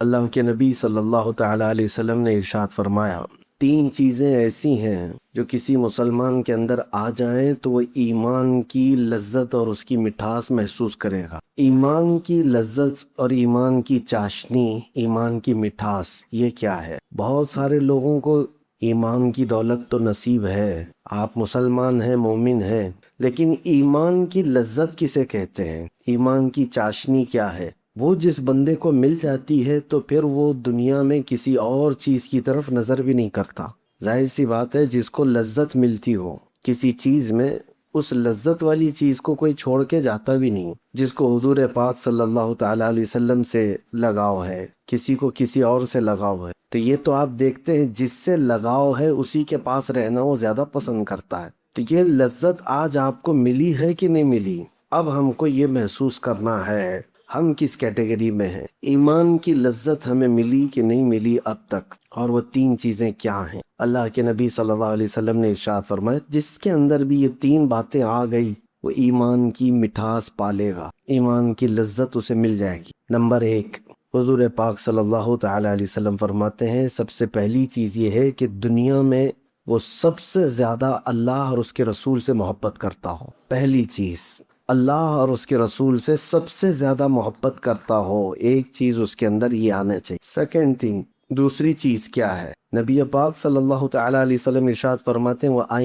اللہ کے نبی صلی اللہ تعالیٰ علیہ وسلم نے ارشاد فرمایا، تین چیزیں ایسی ہیں جو کسی مسلمان کے اندر آ جائیں تو وہ ایمان کی لذت اور اس کی مٹھاس محسوس کرے گا۔ ایمان کی لذت اور ایمان کی چاشنی، ایمان کی مٹھاس، یہ کیا ہے؟ بہت سارے لوگوں کو ایمان کی دولت تو نصیب ہے، آپ مسلمان ہیں، مومن ہیں، لیکن ایمان کی لذت کسے کہتے ہیں؟ ایمان کی چاشنی کیا ہے؟ وہ جس بندے کو مل جاتی ہے تو پھر وہ دنیا میں کسی اور چیز کی طرف نظر بھی نہیں کرتا۔ ظاہر سی بات ہے، جس کو لذت ملتی ہو کسی چیز میں، اس لذت والی چیز کو کوئی چھوڑ کے جاتا بھی نہیں۔ جس کو حضور پاک صلی اللہ تعالیٰ علیہ وسلم سے لگاؤ ہے، کسی کو کسی اور سے لگاؤ ہے، تو یہ تو آپ دیکھتے ہیں جس سے لگاؤ ہے اسی کے پاس رہنا وہ زیادہ پسند کرتا ہے۔ تو یہ لذت آج آپ کو ملی ہے کہ نہیں ملی؟ اب ہم کو یہ محسوس کرنا ہے ہم کس کیٹیگری میں ہیں، ایمان کی لذت ہمیں ملی کہ نہیں ملی اب تک، اور وہ تین چیزیں کیا ہیں؟ اللہ کے نبی صلی اللہ علیہ وسلم نے ارشاد فرمایا، جس کے اندر بھی یہ تین باتیں آ گئی وہ ایمان کی مٹھاس پالے گا، ایمان کی لذت اسے مل جائے گی۔ نمبر ایک، حضور پاک صلی اللہ تعالیٰ علیہ وسلم فرماتے ہیں، سب سے پہلی چیز یہ ہے کہ دنیا میں وہ سب سے زیادہ اللہ اور اس کے رسول سے محبت کرتا ہو۔ پہلی چیز، اللہ اور اس کے رسول سے سب سے زیادہ محبت کرتا ہو، ایک چیز اس کے اندر یہ آنا چاہیے۔ سیکنڈ تھنگ، دوسری چیز کیا ہے؟ نبی پاک صلی اللہ تعالیٰ علیہ وسلم ارشاد فرماتے ہیں، وَأَن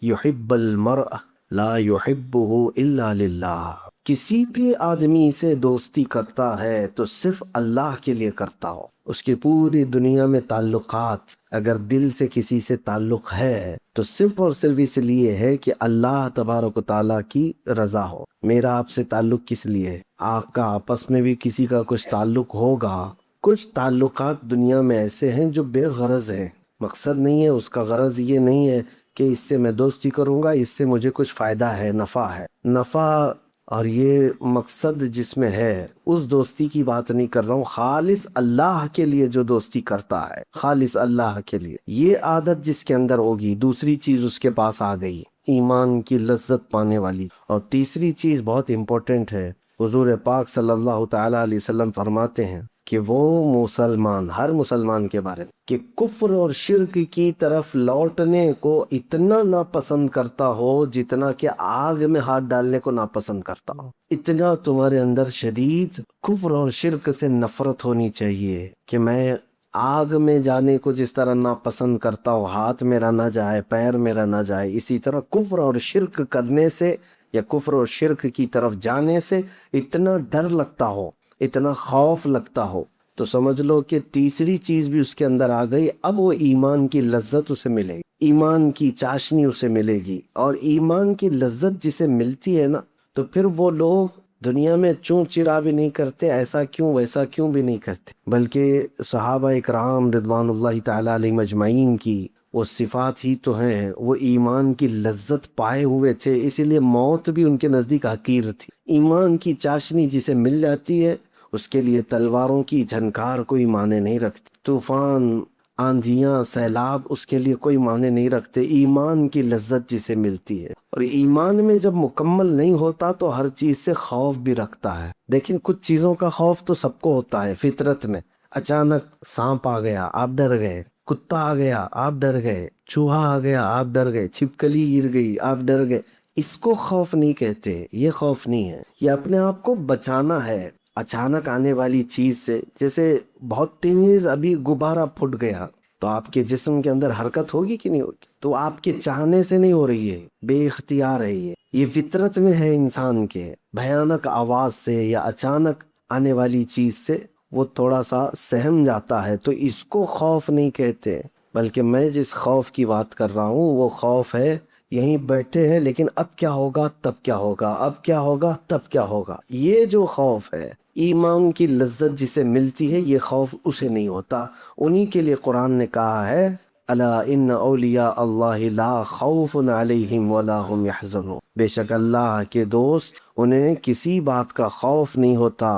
يُحِبَّ الْمَرْءَ لَا يُحِبُّهُ إِلَّا لِلَّهِ، کسی بھی آدمی سے دوستی کرتا ہے تو صرف اللہ کے لیے کرتا ہو۔ اس کی پوری دنیا میں تعلقات، اگر دل سے کسی سے تعلق ہے تو صرف اور صرف اس لیے ہے کہ اللہ تبارک و تعالیٰ کی رضا ہو۔ میرا آپ سے تعلق کس لیے ہے؟ آپ کا آپس میں بھی کسی کا کچھ تعلق ہوگا۔ کچھ تعلقات دنیا میں ایسے ہیں جو بے غرض ہیں، مقصد نہیں ہے اس کا، غرض یہ نہیں ہے کہ اس سے میں دوستی کروں گا، اس سے مجھے کچھ فائدہ ہے، نفع ہے، نفع اور یہ مقصد جس میں ہے، اس دوستی کی بات نہیں کر رہا ہوں۔ خالص اللہ کے لیے جو دوستی کرتا ہے، خالص اللہ کے لیے، یہ عادت جس کے اندر ہوگی، دوسری چیز اس کے پاس آ گئی، ایمان کی لذت پانے والی۔ اور تیسری چیز بہت امپورٹنٹ ہے، حضور پاک صلی اللہ تعالیٰ علیہ وسلم فرماتے ہیں کہ وہ مسلمان، ہر مسلمان کے بارے میں، کہ کفر اور شرک کی طرف لوٹنے کو اتنا ناپسند کرتا ہو جتنا کہ آگ میں ہاتھ ڈالنے کو ناپسند کرتا ہو۔ اتنا تمہارے اندر شدید کفر اور شرک سے نفرت ہونی چاہیے کہ میں آگ میں جانے کو جس طرح ناپسند کرتا ہوں، ہاتھ میرا نہ جائے، پیر میرا نہ جائے، اسی طرح کفر اور شرک کرنے سے یا کفر اور شرک کی طرف جانے سے اتنا ڈر لگتا ہو، اتنا خوف لگتا ہو، تو سمجھ لو کہ تیسری چیز بھی اس کے اندر آ گئی۔ اب وہ ایمان کی لذت اسے ملے گی، ایمان کی چاشنی اسے ملے گی، اور ایمان کی لذت جسے ملتی ہے نا، تو پھر وہ لوگ دنیا میں چوں چرا بھی نہیں کرتے، ایسا کیوں ویسا کیوں بھی نہیں کرتے، بلکہ صحابہ اکرام رضوان اللہ تعالیٰ علیہم اجمعین کی وہ صفات ہی تو ہیں، وہ ایمان کی لذت پائے ہوئے تھے، اسی لیے موت بھی ان کے نزدیک حقیر تھی۔ ایمان کی چاشنی جسے مل جاتی ہے اس کے لیے تلواروں کی جھنکار کوئی معنی نہیں رکھتی، طوفان، آندھیاں، سیلاب اس کے لیے کوئی معنی نہیں رکھتے۔ ایمان کی لذت جسے ملتی ہے، اور ایمان میں جب مکمل نہیں ہوتا تو ہر چیز سے خوف بھی رکھتا ہے۔ دیکھیں، کچھ چیزوں کا خوف تو سب کو ہوتا ہے فطرت میں، اچانک سانپ آ گیا آپ ڈر گئے، کتا آ گیا آپ ڈر گئے، چوہا آ گیا آپ ڈر گئے، چھپکلی گر گئی آپ ڈر گئے، اس کو خوف نہیں کہتے، یہ خوف نہیں ہے، یہ اپنے آپ کو بچانا ہے اچانک آنے والی چیز سے۔ جیسے بہت تیز ابھی غبارہ پھٹ گیا تو آپ کے جسم کے اندر حرکت ہوگی کہ نہیں ہوگی؟ تو آپ کے چاہنے سے نہیں ہو رہی ہے، بے اختیار ہے، یہ فطرت میں ہے انسان کے۔ بھیانک آواز سے یا اچانک آنے والی چیز سے وہ تھوڑا سا سہم جاتا ہے، تو اس کو خوف نہیں کہتے، بلکہ میں جس خوف کی بات کر رہا ہوں وہ خوف ہے یہیں بیٹھے ہیں لیکن اب کیا ہوگا تب کیا ہوگا، اب کیا ہوگا تب کیا ہوگا، یہ جو خوف ہے، ایمان کی لذت جسے ملتی ہے یہ خوف اسے نہیں ہوتا۔ انہی کے لیے قرآن نے کہا ہے، الا ان اولیاء اللہ لا خوف علیہم ولا هم يحزنون، بے شک اللہ کے دوست انہیں کسی بات کا خوف نہیں ہوتا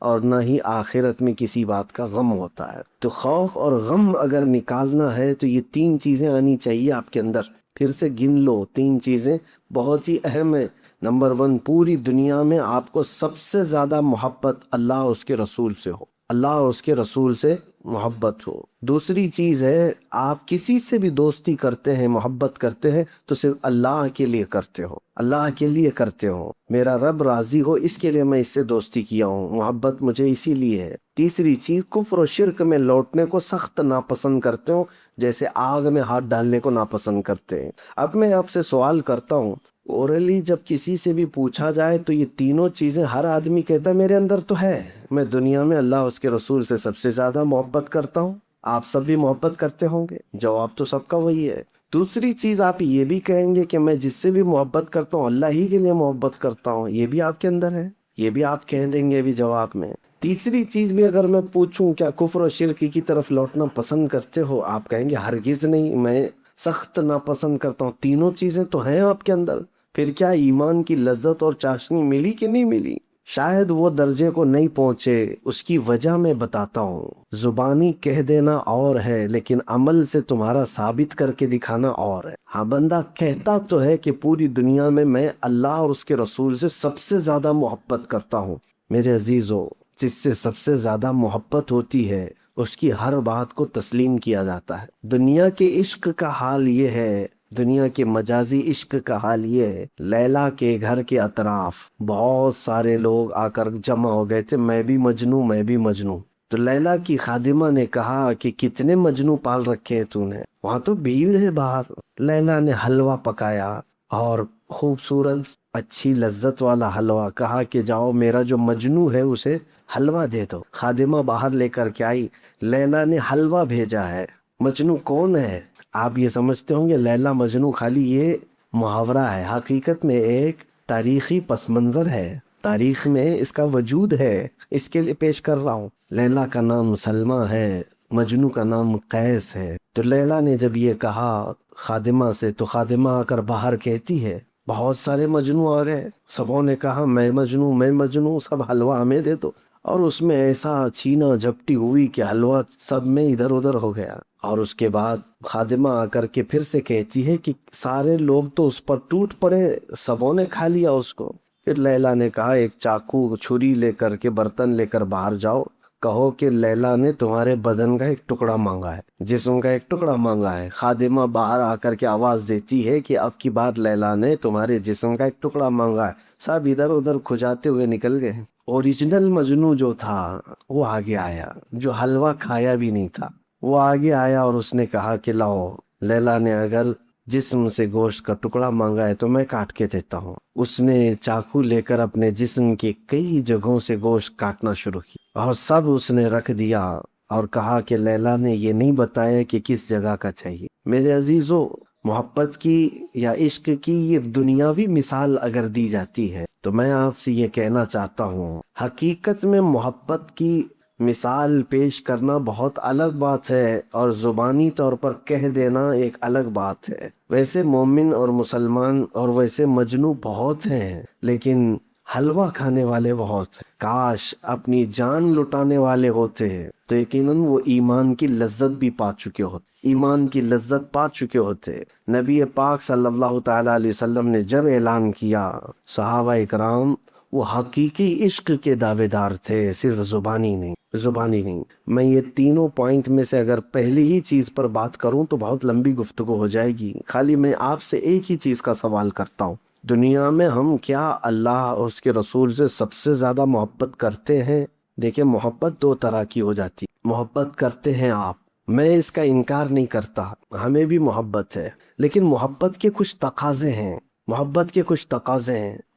اور نہ ہی آخرت میں کسی بات کا غم ہوتا ہے۔ تو خوف اور غم اگر نکالنا ہے تو یہ تین چیزیں آنی چاہیے آپ کے اندر۔ پھر سے گن لو، تین چیزیں بہت ہی اہم ہیں۔ نمبر 1، پوری دنیا میں آپ کو سب سے زیادہ محبت اللہ اور اس کے رسول سے ہو، اللہ اور اس کے رسول سے محبت ہو۔ دوسری چیز ہے آپ کسی سے بھی دوستی کرتے ہیں، محبت کرتے ہیں تو صرف اللہ کے لیے کرتے ہو، اللہ کے لیے کرتے ہو، میرا رب راضی ہو اس کے لیے میں اس سے دوستی کیا ہوں، محبت مجھے اسی لیے ہے۔ تیسری چیز کفر و شرک میں لوٹنے کو سخت ناپسند کرتے ہو، جیسے آگ میں ہاتھ ڈالنے کو ناپسند کرتے ہیں۔ اب میں آپ سے سوال کرتا ہوں، اورلی جب کسی سے بھی پوچھا جائے تو یہ تینوں چیزیں ہر آدمی کہتا ہے میرے اندر تو ہے، میں دنیا میں اللہ اس کے رسول سے سب سے زیادہ محبت کرتا ہوں، آپ سب بھی محبت کرتے ہوں گے؟ جواب تو سب کا وہی ہے۔ دوسری چیز آپ یہ بھی کہیں گے کہ میں جس سے بھی محبت کرتا ہوں اللہ ہی کے لیے محبت کرتا ہوں، یہ بھی آپ کے اندر ہے، یہ بھی آپ کہہ دیں گے بھی جواب میں۔ تیسری چیز بھی اگر میں پوچھوں کیا کفر و شرک کی طرف لوٹنا پسند کرتے ہو، آپ کہیں گے ہرگز نہیں، میں سخت ناپسند کرتا ہوں۔ تینوں چیزیں تو ہیں آپ کے اندر، پھر کیا ایمان کی لذت اور چاشنی ملی کہ نہیں ملی؟ شاید وہ درجے کو نہیں پہنچے، اس کی وجہ میں بتاتا ہوں۔ زبانی کہہ دینا اور ہے لیکن عمل سے تمہارا ثابت کر کے دکھانا اور ہے۔ ہاں بندہ کہتا تو ہے کہ پوری دنیا میں اللہ اور اس کے رسول سے سب سے زیادہ محبت کرتا ہوں۔ میرے عزیزو، جس سے سب سے زیادہ محبت ہوتی ہے اس کی ہر بات کو تسلیم کیا جاتا ہے۔ دنیا کے عشق کا حال یہ ہے، دنیا کے مجازی عشق کا حال یہ ہے، لیلا کے گھر کے اطراف بہت سارے لوگ آ کر جمع ہو گئے تھے، میں بھی مجنوں میں بھی مجنوں۔ تو لیلا کی خادمہ نے کہا کہ کتنے مجنوں پال رکھے ہیں تو نے؟ وہاں تو بھیڑ ہے باہر۔ لیلا نے حلوہ پکایا اور خوبصورت اچھی لذت والا حلوہ، کہا کہ جاؤ میرا جو مجنوں ہے اسے حلوہ دے دو۔ خادمہ باہر لے کر کے آئی، لیلا نے حلوہ بھیجا ہے۔ مجنوں کون ہے؟ آپ یہ سمجھتے ہوں گے لیلا مجنوں خالی یہ محاورہ ہے، حقیقت میں ایک تاریخی پس منظر ہے، تاریخ میں اس کا وجود ہے، اس کے لیے پیش کر رہا ہوں۔ لیلا کا نام سلمہ ہے، مجنوں کا نام قیس ہے۔ تو لیلا نے جب یہ کہا خادمہ سے تو خادمہ آ کر باہر کہتی ہے بہت سارے مجنوں آ گئے، سبوں نے کہا میں مجنوں میں مجنوں، سب حلوہ ہمیں دے دو، اور اس میں ایسا چھینا جھپٹی ہوئی کہ حلوہ سب میں ادھر ادھر ہو گیا۔ اور اس کے بعد خادمہ آ کر کے پھر سے کہتی ہے کہ سارے لوگ تو اس پر ٹوٹ پڑے، سبوں نے کھا لیا اس کو۔ پھر لیلا نے کہا ایک چاقو چھری لے کر کے برتن لے کر باہر جاؤ، کہو کہ لیلا نے تمہارے بدن کا ایک ٹکڑا مانگا ہے، جسم کا ایک ٹکڑا مانگا ہے۔ خادمہ باہر آ کر کے آواز دیتی ہے کہ اب کی بار لیلا نے تمہارے جسم کا ایک ٹکڑا مانگا ہے۔ سب ادھر ادھر کھجاتے ہوئے نکل گئے۔ اوریجنل مجنوں جو تھا وہ آگے آیا، جو حلوہ کھایا بھی نہیں تھا وہ آگے آیا اور اس نے کہا کہ لاؤ، لیلا نے اگر جسم سے گوشت کا ٹکڑا مانگا ہے تو میں کاٹ کے دیتا ہوں۔ اس نے چاقو لے کر اپنے جسم کے کئی جگہوں سے گوشت کاٹنا شروع کیا اور سب اس نے رکھ دیا اور کہا کہ لیلا نے یہ نہیں بتایا کہ کس جگہ کا چاہیے۔ میرے عزیزو، محبت کی یا عشق کی یہ دنیاوی مثال اگر دی جاتی ہے تو میں آپ سے یہ کہنا چاہتا ہوں، حقیقت میں محبت کی مثال پیش کرنا بہت الگ بات ہے اور زبانی طور پر کہہ دینا ایک الگ بات ہے۔ ویسے مومن اور مسلمان اور ویسے مجنوں بہت ہیں لیکن حلوہ کھانے والے بہت ہیں۔ کاش اپنی جان لٹانے والے ہوتے ہیں تو یقیناً وہ ایمان کی لذت بھی پا چکے ہوتے، ایمان کی لذت پا چکے ہوتے۔ نبی پاک صلی اللہ تعالیٰ علیہ وسلم نے جب اعلان کیا، صحابہ اکرام وہ حقیقی عشق کے دعوے دار تھے، صرف زبانی نہیں۔ میں یہ تینوں پوائنٹ میں سے اگر پہلی ہی چیز پر بات کروں تو بہت لمبی گفتگو ہو جائے گی، خالی میں آپ سے ایک ہی چیز کا سوال کرتا ہوں، دنیا میں ہم کیا اللہ اور اس کے رسول سے سب سے زیادہ محبت کرتے ہیں؟ دیکھیں، محبت دو طرح کی ہو جاتی، محبت کرتے ہیں آپ، میں اس کا انکار نہیں کرتا، ہمیں بھی محبت ہے، لیکن محبت کے کچھ تقاضے ہیں۔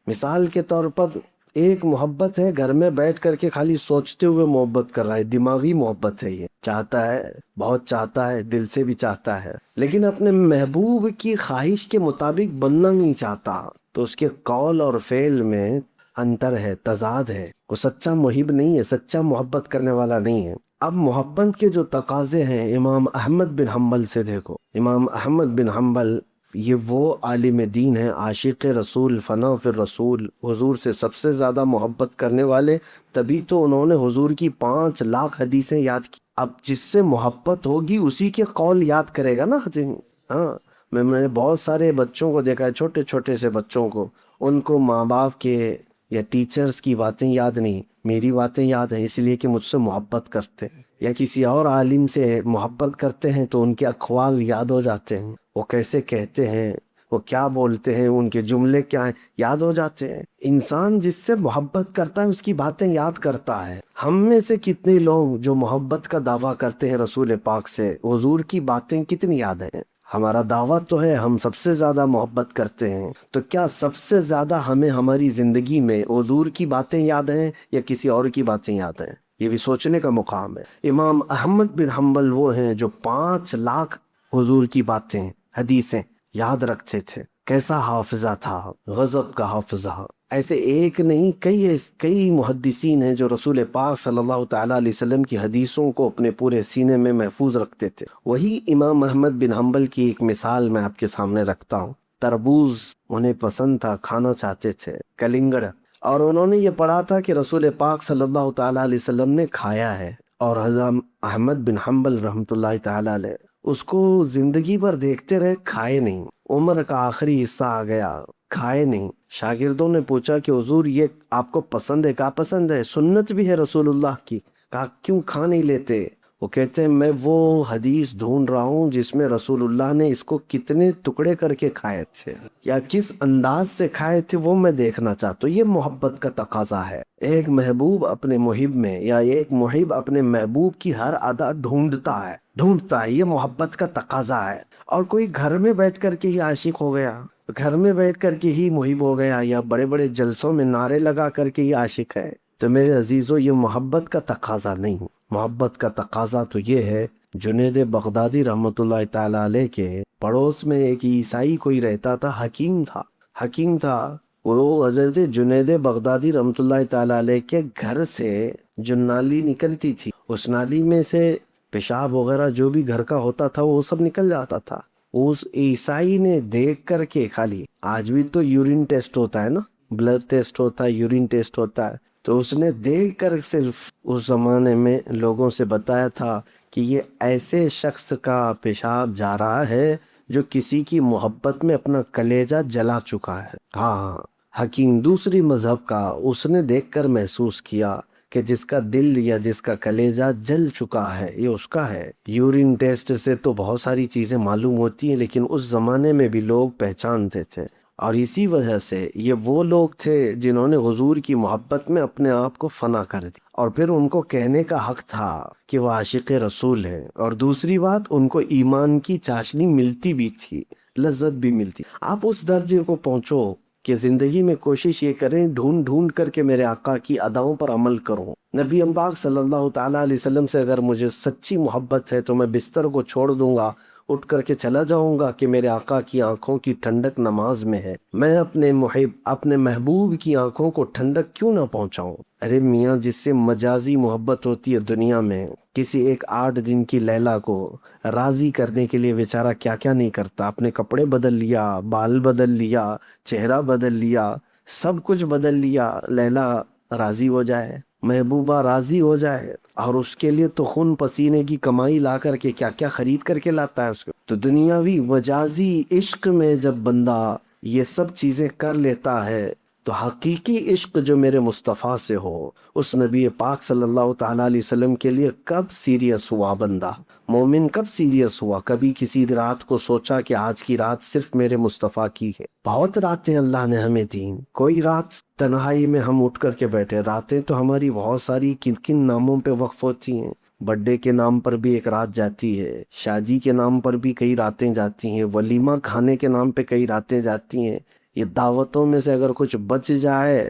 مثال کے طور پر ایک محبت ہے گھر میں بیٹھ کر کے خالی سوچتے ہوئے محبت کر رہا ہے، دماغی محبت ہے، یہ چاہتا ہے، بہت چاہتا ہے، دل سے بھی چاہتا ہے، لیکن اپنے محبوب کی خواہش کے مطابق بننا نہیں چاہتا، تو اس کے قول اور فعل میں انتر ہے، تضاد ہے، وہ سچا محب نہیں ہے، سچا محبت کرنے والا نہیں ہے۔ اب محبت کے جو تقاضے ہیں، امام احمد بن حنبل سے دیکھو، امام احمد بن حنبل یہ وہ عالم دین ہیں، عاشق رسول، فنا فی الرسول، حضور سے سب سے زیادہ محبت کرنے والے، تبھی تو انہوں نے حضور کی 5 لاکھ حدیثیں یاد کی۔ اب جس سے محبت ہوگی اسی کے قول یاد کرے گا نا۔ ہاں، میں نے بہت سارے بچوں کو دیکھا ہے، چھوٹے چھوٹے سے بچوں کو، ان کو ماں باپ کے یا ٹیچرز کی باتیں یاد نہیں، میری باتیں یاد ہیں اس لیے کہ مجھ سے محبت کرتے ہیں، یا کسی اور عالم سے محبت کرتے ہیں تو ان کے اقوال یاد ہو جاتے ہیں، وہ کیسے کہتے ہیں، وہ کیا بولتے ہیں، ان کے جملے کیا ہیں، یاد ہو جاتے ہیں۔ انسان جس سے محبت کرتا ہے اس کی باتیں یاد کرتا ہے۔ ہم میں سے کتنے لوگ جو محبت کا دعویٰ کرتے ہیں رسول پاک سے، حضور کی باتیں کتنی یاد ہیں؟ ہمارا دعویٰ تو ہے ہم سب سے زیادہ محبت کرتے ہیں، تو کیا سب سے زیادہ ہمیں ہماری زندگی میں حضور کی باتیں یاد ہیں یا کسی اور کی باتیں یاد ہیں؟ یہ بھی سوچنے کا مقام ہے۔ امام احمد بن حنبل وہ ہیں جو 5 لاکھ حضور کی باتیں، حدیثیں یاد رکھتے تھے۔ کیسا حافظہ تھا، غضب کا حافظہ۔ ایسے ایک نہیں، کئی محدثین ہیں جو رسول پاک صلی اللہ تعالیٰ علیہ وسلم کی حدیثوں کو اپنے پورے سینے میں محفوظ رکھتے تھے۔ وہی امام احمد بن حنبل کی ایک مثال میں آپ کے سامنے رکھتا ہوں۔ تربوز انہیں پسند تھا، کھانا چاہتے تھے، کلنگڑ، اور انہوں نے یہ پڑھا تھا کہ رسول پاک صلی اللہ تعالیٰ علیہ وسلم نے کھایا ہے، اور حضرت احمد بن حنبل رحمۃ اللہ تعالیٰ علیہ اس کو زندگی بھر دیکھتے رہے، کھائے نہیں۔ عمر کا آخری حصہ آ گیا، کھائے نہیں۔ شاگردوں نے پوچھا کہ حضور یہ آپ کو پسند ہے؟ کہا پسند ہے، سنت بھی ہے رسول اللہ کی۔ کہا کیوں کھا نہیں لیتے؟ وہ کہتے ہیں میں وہ حدیث ڈھونڈ رہا ہوں جس میں رسول اللہ نے اس کو کتنے ٹکڑے کر کے کھائے تھے یا کس انداز سے کھائے تھے، وہ میں دیکھنا چاہتا ہوں۔ یہ محبت کا تقاضا ہے۔ ایک محبوب اپنے محب میں یا ایک محب اپنے محبوب کی ہر ادا ڈھونڈتا ہے۔ یہ محبت کا تقاضا ہے۔ اور کوئی گھر میں بیٹھ کر کے ہی عاشق ہو گیا، گھر میں بیٹھ کر کے ہی محب ہو گیا، یا بڑے بڑے جلسوں میں نعرے لگا کر کے ہی عاشق ہے، تو میرے عزیزو یہ محبت کا تقاضا نہیں۔ محبت کا تقاضا تو یہ ہے، جنید بغدادی رحمۃ اللہ تعالیٰ علیہ کے پڑوس میں ایک عیسائی کوئی رہتا تھا، حکیم تھا۔ وہ حضرت جنید بغدادی رحمۃ اللہ تعالیٰ علیہ کے گھر سے جو نالی نکلتی تھی، اس نالی میں سے پیشاب وغیرہ جو بھی گھر کا ہوتا تھا وہ سب نکل جاتا تھا۔ اس عیسائی نے دیکھ کر کے، خالی آج بھی تو یورین ٹیسٹ ہوتا ہے نا، بلڈ ٹیسٹ ہوتا ہے، یورین ٹیسٹ ہوتا ہے، تو اس نے دیکھ کر صرف اس زمانے میں لوگوں سے بتایا تھا کہ یہ ایسے شخص کا پیشاب جا رہا ہے جو کسی کی محبت میں اپنا کلیجہ جلا چکا ہے۔ ہاں، حکیم دوسری مذہب کا، اس نے دیکھ کر محسوس کیا کہ جس کا دل یا جس کا کلیجہ جل چکا ہے یہ اس کا ہے۔ یورین ٹیسٹ سے تو بہت ساری چیزیں معلوم ہوتی ہیں، لیکن اس زمانے میں بھی لوگ پہچانتے تھے، اور اسی وجہ سے یہ وہ لوگ تھے جنہوں نے حضور کی محبت میں اپنے آپ کو فنا کر دی، اور پھر ان کو کہنے کا حق تھا کہ وہ عاشق رسول ہیں۔ اور دوسری بات، ان کو ایمان کی چاشنی ملتی بھی تھی، لذت بھی ملتی۔ آپ اس درجے کو پہنچو کہ زندگی میں کوشش یہ کریں، ڈھونڈ کر کے میرے آقا کی اداؤں پر عمل کروں۔ نبی پاک صلی اللہ تعالیٰ علیہ وسلم سے اگر مجھے سچی محبت ہے تو میں بستر کو چھوڑ دوں گا، اٹھ کر کے چلا جاؤں گا کہ میرے آقا کی آنکھوں کی ٹھنڈک نماز میں ہے۔ میں اپنے محبوب کی آنکھوں کو ٹھنڈک کیوں نہ پہنچاؤں؟ ارے میاں، جس سے مجازی محبت ہوتی ہے دنیا میں، کسی ایک 8 دن کی لیلا کو راضی کرنے کے لیے بیچارہ کیا کیا نہیں کرتا، اپنے کپڑے بدل لیا، بال بدل لیا، چہرہ بدل لیا، سب کچھ بدل لیا، لیلا راضی ہو جائے، محبوبہ راضی ہو جائے، اور اس کے لیے تو خون پسینے کی کمائی لا کر کے کیا کیا خرید کر کے لاتا ہے اس کو۔ تو دنیاوی مجازی عشق میں جب بندہ یہ سب چیزیں کر لیتا ہے تو حقیقی عشق جو میرے مصطفیٰ سے ہو، اس نبی پاک صلی اللہ تعالیٰ علیہ وسلم کے لیے کب سیریس ہوا بندہ؟ مومن کب سیریس ہوا؟ کبھی کسی رات کو سوچا کہ آج کی رات صرف میرے مصطفیٰ کی ہے؟ بہت راتیں اللہ نے ہمیں دیں، کوئی رات تنہائی میں ہم اٹھ کر کے بیٹھے۔ راتیں تو ہماری بہت ساری کن کن ناموں پہ وقف ہوتی ہیں۔ برتھڈے کے نام پر بھی ایک رات جاتی ہے، شادی کے نام پر بھی کئی راتیں جاتی ہیں، ولیمہ کھانے کے نام پہ کئی راتیں جاتی ہیں۔ یہ دعوتوں میں سے اگر کچھ بچ جائے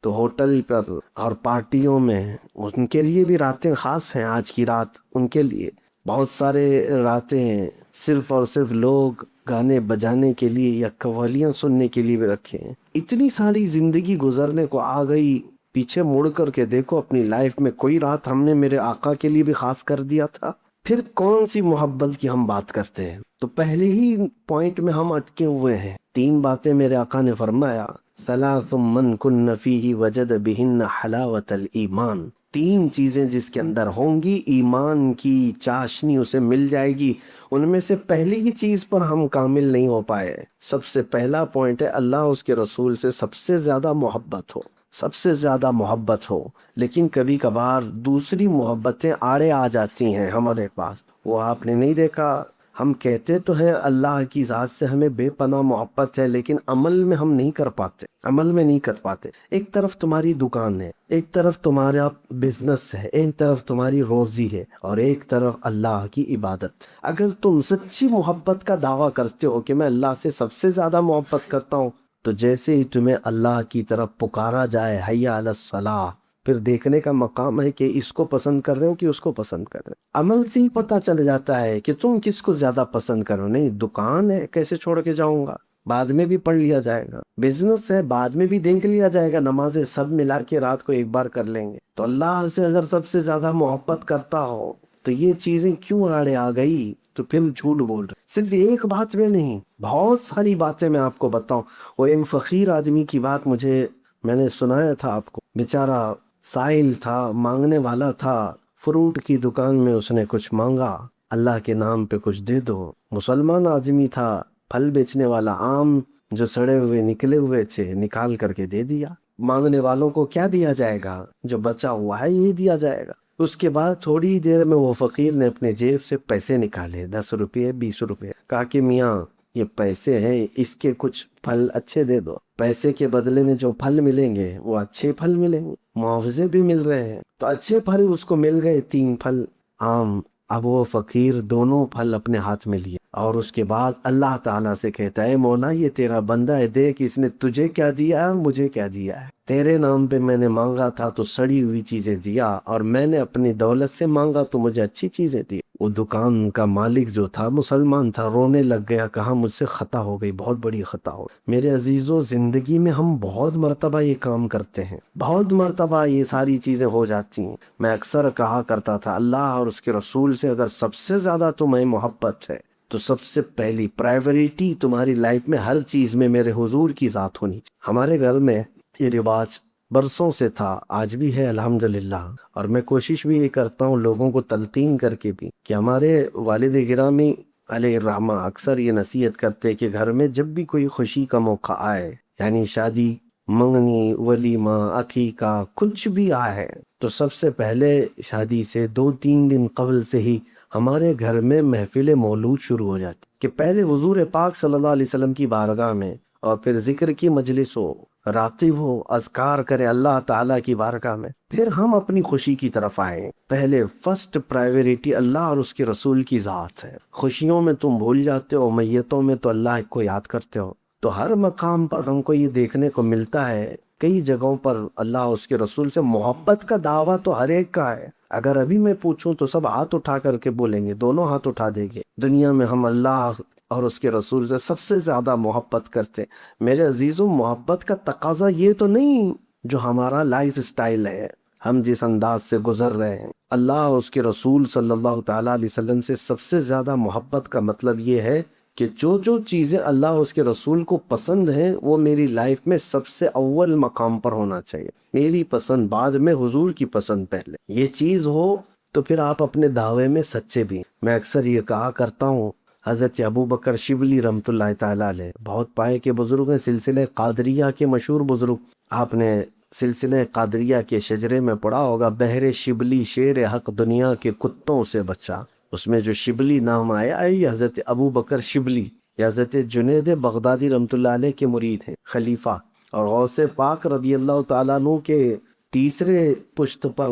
تو ہوٹل پر اور پارٹیوں میں، ان کے لیے بھی راتیں خاص ہیں۔ آج کی رات ان کے لیے بہت سارے راتیں صرف اور صرف لوگ گانے بجانے کے لیے یا قوالیاں سننے کے لیے بھی رکھے ہیں۔ اتنی ساری زندگی گزرنے کو آ گئی، پیچھے مڑ کر کے دیکھو اپنی لائف میں کوئی رات ہم نے میرے آقا کے لیے بھی خاص کر دیا تھا؟ پھر کون سی محبت کی ہم بات کرتے ہیں؟ تو پہلے ہی پوائنٹ میں ہم اٹکے ہوئے ہیں۔ 3 باتیں میرے آقا نے فرمایا، ثلاث من کن فیہ وجد بہن حلاوت الایمان۔ 3 چیزیں جس کے اندر ہوں گی، ایمان کی چاشنی اسے مل جائے گی۔ ان میں سے پہلی ہی چیز پر ہم کامل نہیں ہو پائے۔ سب سے پہلا پوائنٹ ہے اللہ اس کے رسول سے سب سے زیادہ محبت ہو، سب سے زیادہ محبت ہو، لیکن کبھی کبھار دوسری محبتیں آڑے آ جاتی ہیں ہمارے پاس. وہ آپ نے نہیں دیکھا، ہم کہتے تو ہیں اللہ کی ذات سے ہمیں بے پناہ محبت ہے، لیکن عمل میں ہم نہیں کر پاتے، عمل میں نہیں کر پاتے. ایک طرف تمہاری دکان ہے، ایک طرف تمہارا بزنس ہے، ایک طرف تمہاری روزی ہے، اور ایک طرف اللہ کی عبادت. اگر تم سچی محبت کا دعویٰ کرتے ہو کہ میں اللہ سے سب سے زیادہ محبت کرتا ہوں، تو جیسے ہی تمہیں اللہ کی طرف پکارا جائے حی علی الصلاح، پھر دیکھنے کا مقام ہے کہ اس کو پسند کر رہے ہو کہ اس کو پسند کر رہے ہو. عمل سے ہی پتہ چل جاتا ہے کہ تم کس کو زیادہ پسند کرو. نہیں، دکان ہے کیسے چھوڑ کے جاؤں گا، بعد میں بھی پڑھ لیا جائے گا. بزنس ہے بعد میں بھی دیکھ لیا جائے گا، نمازیں سب ملا کے رات کو ایک بار کر لیں گے. تو اللہ سے اگر سب سے زیادہ محبت کرتا ہو تو یہ چیزیں کیوں آڑے آ گئی؟ تو پھر جھوٹ بول رہے. صرف ایک بات میں نہیں، بہت ساری باتیں میں آپ کو بتاؤں. وہ ایک فقیر آدمی کی بات میں نے سنایا تھا آپ کو. بیچارہ سائل تھا، مانگنے والا تھا. فروٹ کی دکان میں اس نے کچھ مانگا، اللہ کے نام پہ کچھ دے دو. مسلمان آدمی تھا، پھل بیچنے والا، آم جو سڑے ہوئے نکلے ہوئے تھے نکال کر کے دے دیا. مانگنے والوں کو کیا دیا جائے گا؟ جو بچا ہوا ہے یہ دیا جائے گا. اس کے بعد تھوڑی دیر میں وہ فقیر نے اپنے جیب سے پیسے نکالے، 10 روپے 20 روپے. کہا کہ میاں یہ پیسے ہیں، اس کے کچھ پھل اچھے دے دو. پیسے کے بدلے میں جو پھل ملیں گے وہ اچھے پھل ملیں گے، معاوضے بھی مل رہے ہیں. تو اچھے پھل اس کو مل گئے، 3 پھل آم. اب وہ فقیر دونوں پھل اپنے ہاتھ میں لیے، اور اس کے بعد اللہ تعالیٰ سے کہتا ہے مولا یہ تیرا بندہ ہے، دیکھ اس نے تجھے کیا دیا ہے، مجھے کیا دیا ہے. تیرے نام پہ میں نے مانگا تھا تو سڑی ہوئی چیزیں دیا، اور میں نے اپنی دولت سے مانگا تو مجھے اچھی چیزیں دی. وہ دکان کا مالک جو تھا مسلمان تھا، رونے لگ گیا، کہا مجھ سے خطا ہو گئی، بہت بڑی خطا ہو گئی. میرے عزیزوں، زندگی میں ہم بہت مرتبہ یہ کام کرتے ہیں، بہت مرتبہ یہ ساری چیزیں ہو جاتی ہیں. میں اکثر کہا کرتا تھا اللہ اور اس کے رسول سے اگر سب سے زیادہ تمہیں محبت ہے تو سب سے پہلی پرائیورٹی تمہاری لائف میں ہر چیز میں میرے حضور کی ذات ہونی چاہیے. ہمارے گھر میں یہ رواج برسوں سے تھا، آج بھی ہے الحمدللہ. اور میں کوشش بھی یہ کرتا ہوں لوگوں کو تلقین کر کے بھی، کہ ہمارے والد گرامی علیہ الرحمہ اکثر یہ نصیحت کرتے کہ گھر میں جب بھی کوئی خوشی کا موقع آئے، یعنی شادی، منگنی، ولیمہ، عقیقہ، کچھ بھی آئے، تو سب سے پہلے شادی سے 2-3 دن قبل سے ہی ہمارے گھر میں محفل مولود شروع ہو جاتی، کہ پہلے حضور پاک صلی اللہ علیہ وسلم کی بارگاہ میں، اور پھر ذکر کی مجلس ہو، راتب ہو، اذکار کرے اللہ تعالیٰ کی بارگاہ میں، پھر ہم اپنی خوشی کی طرف آئیں. پہلے فرسٹ پرائیورٹی اللہ اور اس کے رسول کی ذات ہے. خوشیوں میں تم بھول جاتے ہو، میتوں میں تو اللہ کو یاد کرتے ہو. تو ہر مقام پر ہم کو یہ دیکھنے کو ملتا ہے، کئی جگہوں پر اللہ اس کے رسول سے محبت کا دعویٰ تو ہر ایک کا ہے. اگر ابھی میں پوچھوں تو سب ہاتھ اٹھا کر کے بولیں گے، دونوں ہاتھ اٹھا دیں گے. دنیا میں ہم اللہ اور اس کے رسول سے سب سے زیادہ محبت کرتے. میرے عزیزوں، محبت کا تقاضا یہ تو نہیں جو ہمارا لائف سٹائل ہے، ہم جس انداز سے گزر رہے ہیں. اللہ اور اس کے رسول صلی اللہ تعالیٰ علیہ وسلم سے سب سے زیادہ محبت کا مطلب یہ ہے کہ جو چیزیں اللہ اور اس کے رسول کو پسند ہیں وہ میری لائف میں سب سے اول مقام پر ہونا چاہیے. میری پسند بعد میں، حضور کی پسند پہلے. یہ چیز ہو تو پھر آپ اپنے دعوے میں سچے بھی. میں اکثر یہ کہا کرتا ہوں، حضرت ابو بکر شبلی رحمۃ اللہ تعالیٰ علیہ بہت پائے کے بزرگ ہیں، سلسلہ قادریہ کے مشہور بزرگ. آپ نے سلسلہ قادریہ کے شجرے میں پڑھا ہوگا، بہر شبلی شیر حق دنیا کے کتوں سے بچا. اس میں جو شبلی نام آیا ہے یہ حضرت ابو بکر شبلی، یہ حضرت جنید بغدادی رحمۃ اللہ علیہ کے مرید ہیں، خلیفہ، اور غوث پاک رضی اللہ تعالیٰ عنہ کے تیسرے پشت پر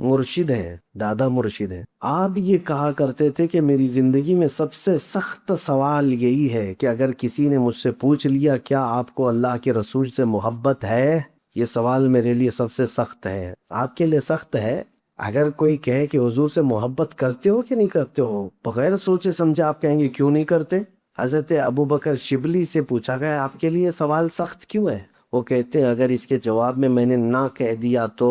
مرشد ہیں، دادا مرشد ہیں. آپ یہ کہا کرتے تھے کہ میری زندگی میں سب سے سخت سوال یہی ہے کہ اگر کسی نے مجھ سے پوچھ لیا کیا آپ کو اللہ کے رسول سے محبت ہے، یہ سوال میرے لیے سب سے سخت ہے. آپ کے لیے سخت ہے؟ اگر کوئی کہے کہ حضور سے محبت کرتے ہو کہ نہیں کرتے ہو، بغیر سوچے سمجھے آپ کہیں گے کیوں نہیں کرتے. حضرت ابو بکر شبلی سے پوچھا گیا آپ کے لیے سوال سخت کیوں ہے؟ وہ کہتے ہیں اگر اس کے جواب میں نے نہ کہہ دیا تو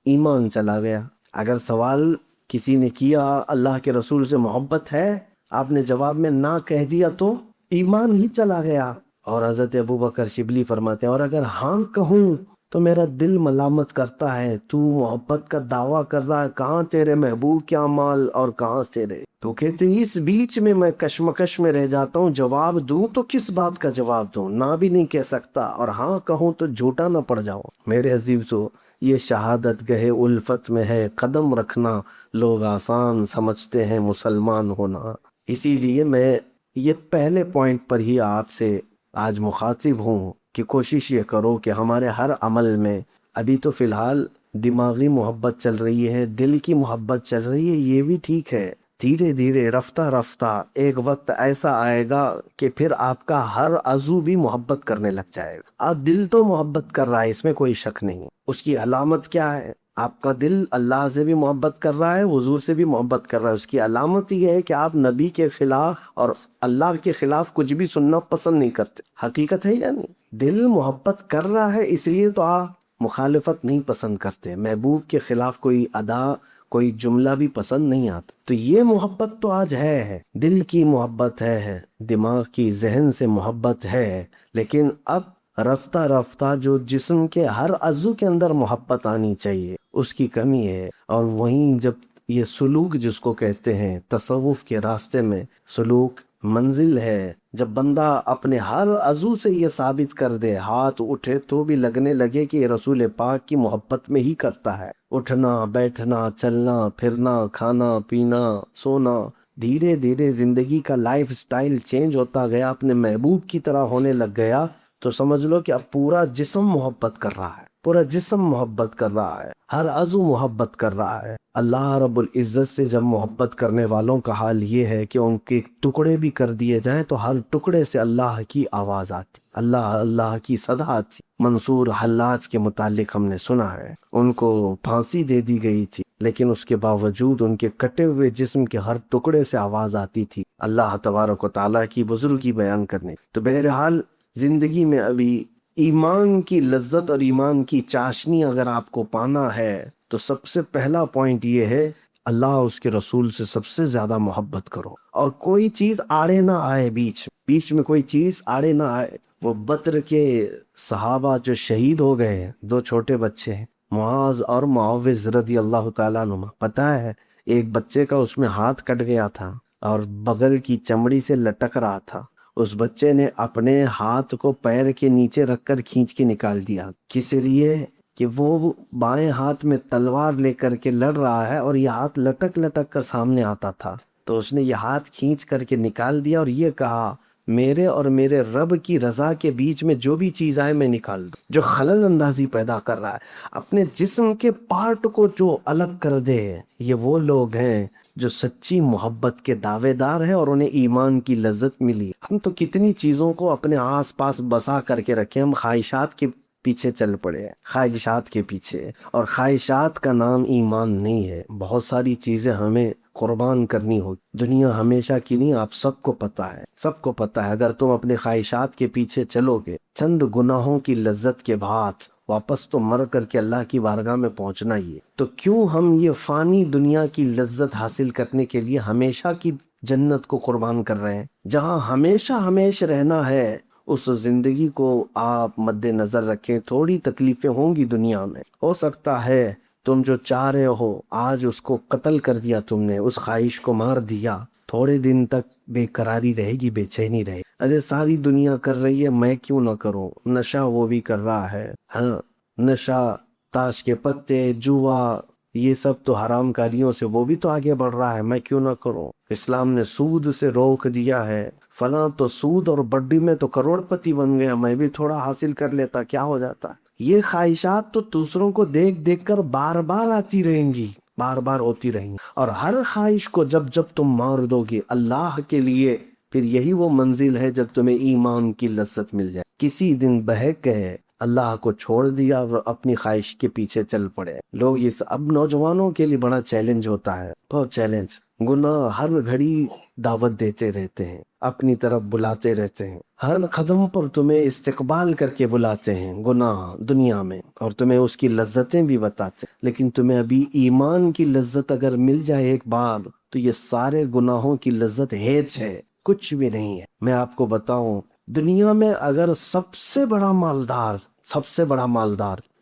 ایمان چلا گیا. اگر سوال کسی نے کیا اللہ کے رسول سے محبت ہے، آپ نے جواب میں نہ کہہ دیا تو ایمان ہی چلا گیا. اور حضرت ابو بکر شبلی فرماتے ہیں اور اگر ہاں کہوں تو میرا دل ملامت کرتا ہے، تو محبت کا دعویٰ کر رہا ہے، کہاں تیرے محبوب کے اعمال اور کہاں تیرے؟ تو کہتے اس بیچ میں میں کشمکش میں رہ جاتا ہوں، جواب دوں تو کس بات کا جواب دوں؟ نہ بھی نہیں کہہ سکتا، اور ہاں کہوں تو جھوٹا نہ پڑ جاؤں۔ میرے عزیزو، یہ شہادت گہے الفت میں ہے، قدم رکھنا لوگ آسان سمجھتے ہیں مسلمان ہونا۔ اسی لیے میں یہ پہلے پوائنٹ پر ہی آپ سے آج مخاطب ہوں کہ کوشش یہ کرو کہ ہمارے ہر عمل میں، ابھی تو فی الحال دماغی محبت چل رہی ہے، دل کی محبت چل رہی ہے، یہ بھی ٹھیک ہے، دھیرے دھیرے رفتہ رفتہ ایک وقت ایسا آئے گا کہ پھر آپ کا ہر عضو بھی محبت کرنے لگ جائے گا۔ آپ دل تو محبت کر رہا ہے، اس میں کوئی شک نہیں۔ اس کی علامت کیا ہے؟ آپ کا دل اللہ سے بھی محبت کر رہا ہے، حضور سے بھی محبت کر رہا ہے۔ اس کی علامت یہ ہے کہ آپ نبی کے خلاف اور اللہ کے خلاف کچھ بھی سننا پسند نہیں کرتے۔ حقیقت ہے یا نہیں؟ دل محبت کر رہا ہے، اس لیے تو آپ مخالفت نہیں پسند کرتے، محبوب کے خلاف کوئی ادا، کوئی جملہ بھی پسند نہیں آتا۔ تو یہ محبت تو آج ہے، دل کی محبت ہے، دماغ کی، ذہن سے محبت ہے، لیکن اب رفتہ رفتہ جو جسم کے ہر عضو کے اندر محبت آنی چاہیے، اس کی کمی ہے۔ اور وہیں جب یہ سلوک جس کو کہتے ہیں، تصوف کے راستے میں سلوک منزل ہے، جب بندہ اپنے ہر عضو سے یہ ثابت کر دے، ہاتھ اٹھے تو بھی لگنے لگے کہ یہ رسول پاک کی محبت میں ہی کرتا ہے، اٹھنا بیٹھنا چلنا پھرنا کھانا پینا سونا، دھیرے دھیرے زندگی کا لائف سٹائل چینج ہوتا گیا، اپنے محبوب کی طرح ہونے لگ گیا، تو سمجھ لو کہ اب پورا جسم محبت کر رہا ہے، پورا جسم محبت کر رہا ہے، ہر عضو محبت کر رہا ہے۔ اللہ رب العزت سے جب محبت کرنے والوں کا حال یہ ہے کہ ان کے ٹکڑے بھی کر دیے جائیں تو ہر ٹکڑے سے اللہ کی آواز آتی، اللہ اللہ کی صدا آتی۔ منصور حلاج کے متعلق ہم نے سنا ہے، ان کو پھانسی دے دی گئی تھی، لیکن اس کے باوجود ان کے کٹے ہوئے جسم کے ہر ٹکڑے سے آواز آتی تھی اللہ تبارک و تعالیٰ کی بزرگی بیان کرنے۔ تو بہرحال زندگی میں ابھی ایمان کی لذت اور ایمان کی چاشنی اگر آپ کو پانا ہے تو سب سے پہلا پوائنٹ یہ ہے، اللہ اس کے رسول سے سب سے زیادہ محبت کرو، اور کوئی چیز آڑے نہ آئے، بیچ میں کوئی چیز آڑے نہ آئے۔ وہ بدر کے صحابہ جو شہید ہو گئے، دو چھوٹے بچے ہیں، معاذ اور معوذ رضی اللہ تعالیٰ عنہ، پتہ ہے ایک بچے کا اس میں ہاتھ کٹ گیا تھا اور بغل کی چمڑی سے لٹک رہا تھا، اس بچے نے اپنے ہاتھ کو پیر کے نیچے رکھ کر کھینچ کے نکال دیا، کس لیے؟ کہ وہ بائیں ہاتھ میں تلوار لے کر کے لڑ رہا ہے اور یہ ہاتھ لٹک لٹک کر سامنے آتا تھا، تو اس نے یہ ہاتھ کھینچ کر کے نکال دیا اور یہ کہا، میرے اور میرے رب کی رضا کے بیچ میں جو بھی چیز آئے میں نکال دوں۔ جو خلل اندازی پیدا کر رہا ہے، اپنے جسم کے پارٹ کو جو الگ کر دے، یہ وہ لوگ ہیں جو سچی محبت کے دعوے دار ہیں اور انہیں ایمان کی لذت ملی۔ ہم تو کتنی چیزوں کو اپنے آس پاس بسا کر کے رکھے، ہم خواہشات کے پیچھے چل پڑے ہیں، خواہشات کے پیچھے، اور خواہشات کا نام ایمان نہیں ہے۔ بہت ساری چیزیں ہمیں قربان کرنی ہوگی، دنیا ہمیشہ کی نہیں، آپ سب کو پتہ ہے، سب کو پتہ ہے۔ اگر تم اپنے خواہشات کے پیچھے چلو گے، چند گناہوں کی لذت کے بعد واپس تو مر کر کے اللہ کی بارگاہ میں پہنچنا ہی ہے۔ تو کیوں ہم یہ فانی دنیا کی لذت حاصل کرنے کے لیے ہمیشہ کی جنت کو قربان کر رہے ہیں؟ جہاں ہمیشہ ہمیشہ رہنا ہے، اس زندگی کو آپ مد نظر رکھیں۔ تھوڑی تکلیفیں ہوں گی دنیا میں، ہو سکتا ہے تم جو چاہ رہے ہو آج اس کو قتل کر دیا، تم نے اس خواہش کو مار دیا، تھوڑے دن تک بے قراری رہے گی، بے چینی رہے گی، ارے ساری دنیا کر رہی ہے میں کیوں نہ کروں، نشہ وہ بھی کر رہا ہے، ہاں نشہ، تاش کے پتے، جوا، یہ سب تو حرام کاریوں سے وہ بھی تو آگے بڑھ رہا ہے، میں کیوں نہ کروں۔ اسلام نے سود سے روک دیا ہے، فلاں تو سود اور بڈی میں تو کروڑ پتی بن گیا، میں بھی تھوڑا حاصل کر لیتا، کیا ہو جاتا ہے۔ یہ خواہشات تو دوسروں کو دیکھ دیکھ کر بار بار آتی رہیں گی، بار بار ہوتی رہیں گی، اور ہر خواہش کو جب جب تم مار دو گے اللہ کے لیے، پھر یہی وہ منزل ہے جب تمہیں ایمان کی لذت مل جائے۔ کسی دن بہک گئے، اللہ کو چھوڑ دیا اور اپنی خواہش کے پیچھے چل پڑے لوگ۔ اس اب نوجوانوں کے لیے بڑا چیلنج ہوتا ہے، بہت چیلنج۔ گناہ ہر گھڑی دعوت دیتے رہتے ہیں، اپنی طرف بلاتے رہتے ہیں، ہر قدم پر تمہیں استقبال کر کے بلاتے ہیں گناہ دنیا میں، اور تمہیں اس کی لذتیں بھی بتاتے ہیں، لیکن تمہیں ابھی ایمان کی لذت اگر مل جائے ایک بار تو یہ سارے گناہوں کی لذت ہیچ ہے، کچھ بھی نہیں ہے۔ میں آپ کو بتاؤں، دنیا میں اگر سب سے بڑا مالدار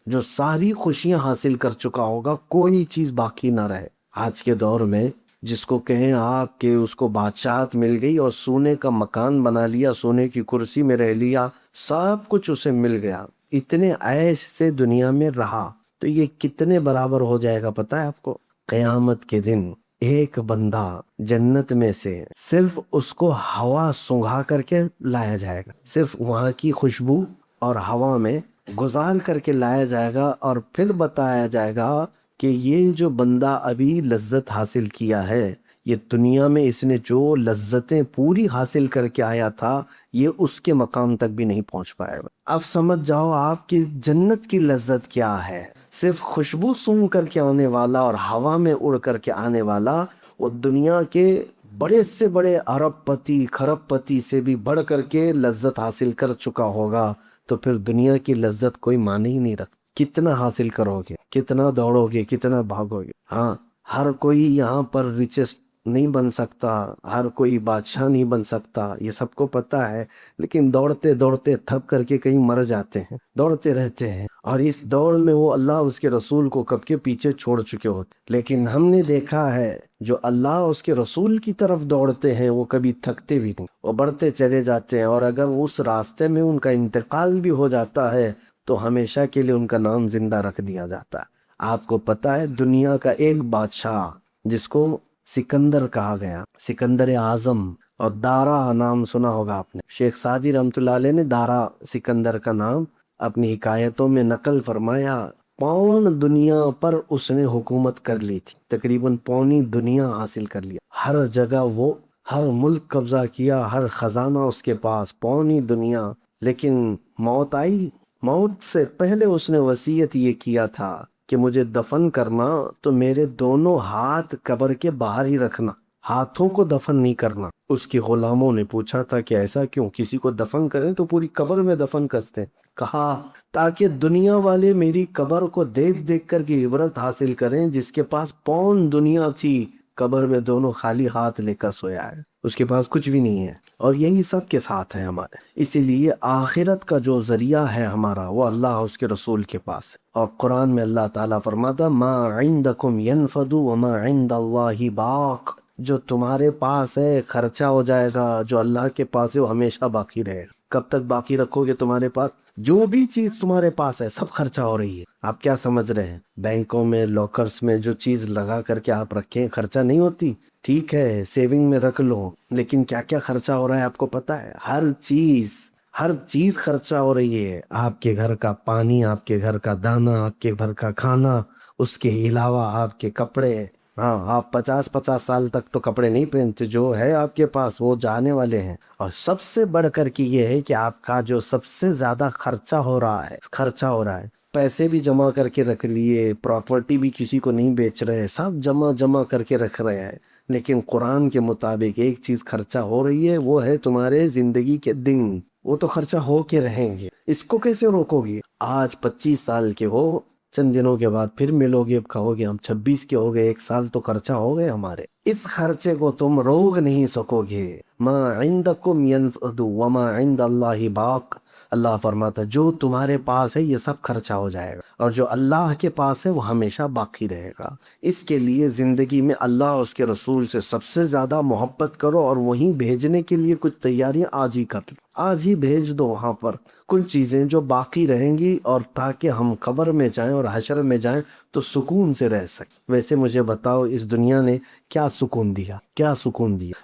جو ساری خوشیاں حاصل کر چکا ہوگا، کوئی چیز باقی نہ رہے۔ آج کے دور میں جس کو کہیں آپ کہ اس کو بادشاہت مل گئی اور سونے کا مکان بنا لیا، سونے کی کرسی میں رہ لیا، سب کچھ اسے مل گیا، اتنے عیش سے دنیا میں رہا، تو یہ کتنے برابر ہو جائے گا پتہ ہے آپ کو؟ قیامت کے دن ایک بندہ جنت میں سے صرف اس کو ہوا سونگھا کر کے لایا جائے گا، صرف وہاں کی خوشبو اور ہوا میں گزار کر کے لایا جائے گا، اور پھر بتایا جائے گا کہ یہ جو بندہ ابھی لذت حاصل کیا ہے، یہ دنیا میں اس نے جو لذتیں پوری حاصل کر کے آیا تھا، یہ اس کے مقام تک بھی نہیں پہنچ پائے گا۔ اب سمجھ جاؤ آپ کی جنت کی لذت کیا ہے۔ صرف خوشبو سونگھ کر کے آنے والا اور ہوا میں اڑ کر کے آنے والا، وہ دنیا کے بڑے سے بڑے ارب پتی کھرب پتی سے بھی بڑھ کر کے لذت حاصل کر چکا ہوگا، تو پھر دنیا کی لذت کوئی معنی ہی نہیں رکھتی۔ کتنا حاصل کرو گے، کتنا دوڑو گے، کتنا بھاگو گے۔ ہاں، ہر کوئی یہاں پر ریچسٹ نہیں بن سکتا، ہر کوئی بادشاہ نہیں بن سکتا، یہ سب کو پتہ ہے، لیکن دوڑتے دوڑتے تھک کر کے کہیں مر جاتے ہیں، دوڑتے رہتے ہیں، اور اس دوڑ میں وہ اللہ اس کے رسول کو کب کے پیچھے چھوڑ چکے ہوتے۔ لیکن ہم نے دیکھا ہے جو اللہ اس کے رسول کی طرف دوڑتے ہیں وہ کبھی تھکتے بھی نہیں، وہ بڑھتے چلے جاتے ہیں، اور اگر اس راستے میں ان کا انتقال بھی ہو جاتا ہے تو ہمیشہ کے لیے ان کا نام زندہ رکھ دیا جاتا ہے۔ آپ کو پتہ ہے دنیا کا ایک بادشاہ جس کو سکندر کہا گیا، سکندر اعظم، اور دارا نام سنا ہوگا آپ نے، شیخ سعدی رحمۃ اللہ علیہ نے دارا سکندر کا نام اپنی حکایتوں میں نقل فرمایا۔ پون دنیا پر اس نے حکومت کر لی تھی، تقریباً پونی دنیا حاصل کر لیا، ہر جگہ وہ ہر ملک قبضہ کیا، ہر خزانہ اس کے پاس، پونی دنیا۔ لیکن موت آئی، موت سے پہلے اس نے وصیت یہ کیا تھا کہ مجھے دفن کرنا تو میرے دونوں ہاتھ قبر کے باہر ہی رکھنا، ہاتھوں کو دفن نہیں کرنا۔ اس کے غلاموں نے پوچھا تھا کہ ایسا کیوں؟ کسی کو دفن کریں تو پوری قبر میں دفن کرتے ہیں۔ کہا تاکہ دنیا والے میری قبر کو دیکھ دیکھ کر کے عبرت حاصل کریں، جس کے پاس پون دنیا تھی قبر میں دونوں خالی ہاتھ لے کر سویا ہے، اس کے پاس کچھ بھی نہیں ہے، اور یہی سب کے ساتھ ہے ہمارے۔ اسی لیے آخرت کا جو ذریعہ ہے ہمارا وہ اللہ اس کے رسول کے پاس ہے، اور قرآن میں اللہ تعالیٰ فرماتا ما عندکم ینفد وما عند اللہ باق، جو تمہارے پاس ہے خرچہ ہو جائے گا، جو اللہ کے پاس ہے وہ ہمیشہ باقی رہے گا۔ کب تک باقی رکھو گے تمہارے پاس؟ جو بھی چیز تمہارے پاس ہے سب خرچہ ہو رہی ہے۔ آپ کیا سمجھ رہے ہیں بینکوں میں لاکرز میں جو چیز لگا کر کے آپ رکھیں خرچہ نہیں ہوتی؟ ٹھیک ہے سیونگ میں رکھ لو، لیکن کیا کیا خرچہ ہو رہا ہے آپ کو پتہ ہے؟ ہر چیز خرچہ ہو رہی ہے۔ آپ کے گھر کا پانی، آپ کے گھر کا دانا، آپ کے گھر کا کھانا، اس کے علاوہ آپ کے کپڑے۔ ہاں، آپ 50 سال تک تو کپڑے نہیں پہنتے، جو ہے آپ کے پاس وہ جانے والے ہیں۔ اور سب سے بڑھ کر کے یہ ہے کہ آپ کا جو سب سے زیادہ خرچہ ہو رہا ہے، پیسے بھی جمع کر کے رکھ لیے، پراپرٹی بھی کسی کو نہیں بیچ رہے، سب جمع کر کے رکھ رہے ہیں، لیکن قرآن کے مطابق ایک چیز خرچہ ہو رہی ہے، وہ ہے تمہارے زندگی کے دن، وہ تو خرچہ ہو کے رہیں گے۔ اس کو کیسے روکو گے؟ آج 25 سال کے ہو، چند دنوں کے بعد پھر ملو گے، کہو گے ہم 26 کے ہو گئے، 1 سال تو خرچہ ہو گئے ہمارے۔ اس خرچے کو تم روک نہیں سکو گے۔ ما عندکم ینفد وما عند اللہ باق، اللہ فرماتا جو تمہارے پاس ہے یہ سب خرچہ ہو جائے گا، اور جو اللہ کے پاس ہے وہ ہمیشہ باقی رہے گا۔ اس کے لیے زندگی میں اللہ اس کے رسول سے سب سے زیادہ محبت کرو، اور وہیں بھیجنے کے لیے کچھ تیاریاں آج ہی کر لو، آج ہی بھیج دو وہاں پر کچھ چیزیں جو باقی رہیں گی، اور تاکہ ہم قبر میں جائیں اور حشر میں جائیں تو سکون سے رہ سکیں۔ ویسے مجھے بتاؤ اس دنیا نے کیا سکون دیا؟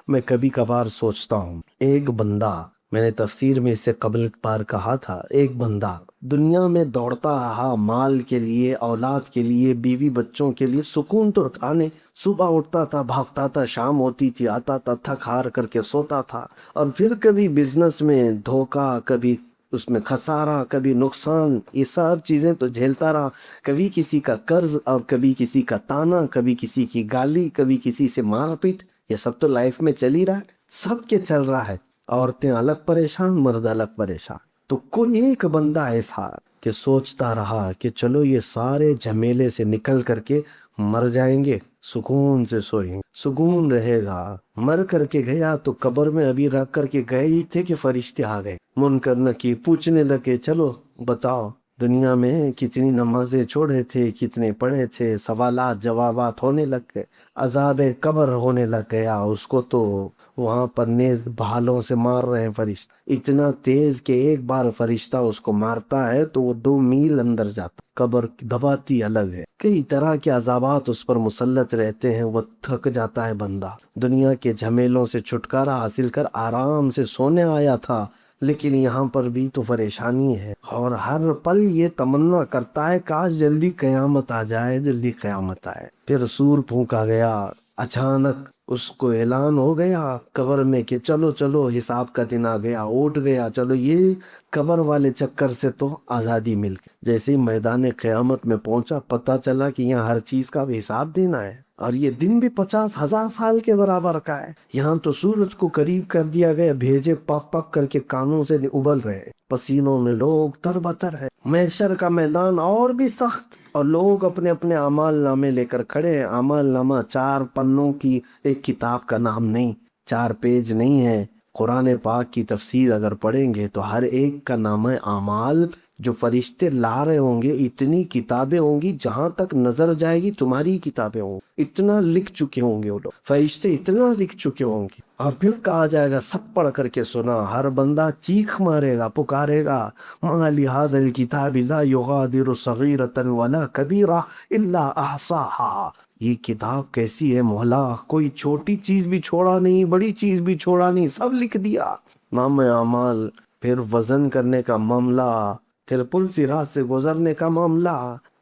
میں کبھی کبھار سوچتا ہوں، ایک بندہ، میں نے تفسیر میں اس سے قبل بار کہا تھا، ایک بندہ دنیا میں دوڑتا رہا مال کے لیے، اولاد کے لیے، بیوی بچوں کے لیے، سکون تو تھا نہیں۔ صبح اٹھتا تھا، بھاگتا تھا، شام ہوتی تھی آتا تھا، تھک ہار کر کے سوتا تھا، اور پھر کبھی بزنس میں دھوکہ، کبھی اس میں خسارہ، کبھی نقصان، یہ سب چیزیں تو جھیلتا رہا، کبھی کسی کا قرض، اور کبھی کسی کا تانا، کبھی کسی کی گالی، کبھی کسی سے مار پیٹ، یہ سب تو لائف میں چل ہی رہا ہے، سب کے چل رہا ہے۔ عورتیں الگ پریشان، مرد الگ پریشان، تو کوئی ایک بندہ ایسا کہ سوچتا رہا کہ چلو یہ سارے جھمیلے سے نکل کر کے مر جائیں گے، سکون سے سوئیں گے، سکون رہے گا۔ مر کر کے گیا تو قبر میں ابھی رکھ کر کے گئے ہی تھے کہ فرشتے آ گئے، منکر نکیر پوچھنے لگے چلو بتاؤ دنیا میں کتنی نمازیں چھوڑے تھے، کتنے پڑھے تھے، سوالات جوابات ہونے لگ گئے، عذاب قبر ہونے لگ گیا، اس کو تو وہاں پر نیز بھالوں سے مار رہے ہیں فرشتہ، اتنا تیز کہ ایک بار فرشتہ اس کو مارتا ہے تو وہ 2 میل اندر جاتا، قبر دباتی الگ ہے، کئی طرح کے عذابات اس پر مسلط رہتے ہیں، وہ تھک جاتا ہے بندہ، دنیا کے جھمیلوں سے چھٹکارا حاصل کر آرام سے سونے آیا تھا، لیکن یہاں پر بھی تو پریشانی ہے، اور ہر پل یہ تمنا کرتا ہے کاش جلدی قیامت آ جائے، جلدی قیامت آئے۔ پھر سور پھونکا گیا، اچانک اس کو اعلان ہو گیا قبر میں کہ چلو چلو حساب کا دن آ گیا، اٹھ گیا، چلو یہ قبر والے چکر سے تو آزادی مل گئی۔ جیسے ہی میدان قیامت میں پہنچا، پتہ چلا کہ یہاں ہر چیز کا بھی حساب دینا ہے، اور یہ دن بھی 50,000 سال کے برابر کا ہے۔ یہاں تو سورج کو قریب کر دیا گیا، بھیجے پک پک کر کے کانوں سے ابل رہے، پسینوں میں لوگ تر بتر ہے، محشر کا میدان اور بھی سخت، اور لوگ اپنے اپنے اعمال نامے لے کر کھڑے ہیں۔ اعمال نامہ 4 پنوں کی ایک کتاب کا نام نہیں، 4 پیج نہیں ہے۔ قرآن پاک کی تفسیر اگر پڑھیں گے تو ہر ایک کا نام ہے اعمال، جو فرشتے لا رہے ہوں گے، اتنی کتابیں ہوں گی، جہاں تک نظر جائے گی تمہاری کتابیں ہوں گی، اتنا لکھ چکے ہوں گے وہ لوگ، فرشتے اتنا لکھ چکے ہوں گے۔ اور پھر کہا جائے گا سب پڑھ کر کے سنا، ہر بندہ چیخ مارے گا، پکارے گا، ما لہذا الکتاب لا یغادر صغیرۃ ولا کبیرہ الا احصاها، یہ کتاب کیسی ہے مولا، کوئی چھوٹی چیز بھی چھوڑا نہیں، بڑی چیز بھی چھوڑا نہیں، سب لکھ دیا۔ نام اعمال، پھر وزن کرنے کا معاملہ، پھر پل صراط سے گزرنے کا معاملہ